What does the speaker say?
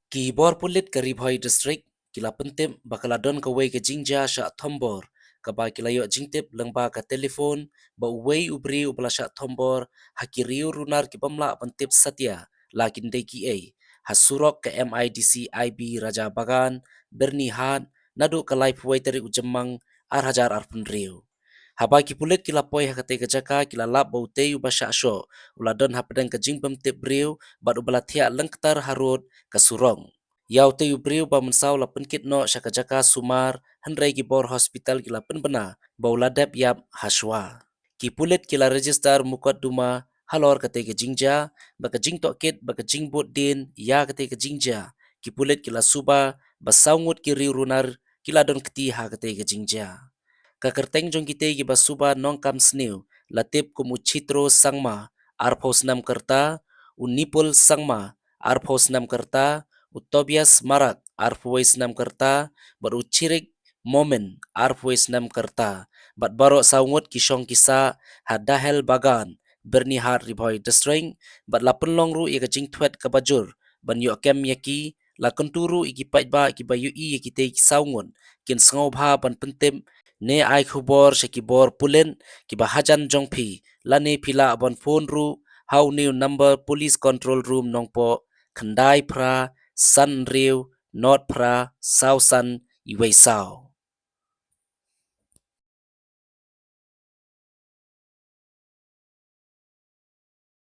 Ki bor pulit ke Ribhoi district kila pentip bakaladon ke wei ke jingja sya thombor ke ba kila yo jingtip lengba ke telefon ba wei ubri ubla sya thombor hakiriu runar ki bamla pentip satya lakin deki hasurok ke MIDC IB Raja Bagan Berni Had nadu ke live wei teri ujemang ar hajar ar punriu. Haba ki pulit kila poi hakate ke jaka kila lap bau tei ubasya asyo uladon hapedang ke jing pemtip briu bat ubala tiak lengktar harut ke surong. Yau te yubriu ba mensau la penkit no syaka jaka sumar henrei gibor hospital gila penbena bauladep yap haswa. Ki pulit kila register mukot duma halor kate ke jingja baka jing tokit baka jing bot din ya kate ke jingja. Ki pulit kila suba basaungut ki riu runar kila don keti ha kate ke jingja. Kakerteng jong kite gi basuba nongkam sniu latip kumu citro sangma arpos nam kerta unipul sangma arpos nam kerta Utobias Marak arpwes nam kerta baru cirik momen arpwes nam kerta bat barok saungut kisong kisa hadahel bagan bernihat riboy desring bat la penlong ru ia kajing twet kabajur ban yo kem yaki la kenturu iki pait ba ki bayu i ki te saungun kin sngau bha ban pentem ne ai khubor shekibor pulen ki bahajan jongphi lane phila ban phone ru how new number police control room nongpo khandai pra San Riu, North Pra, South San, Iway Sao.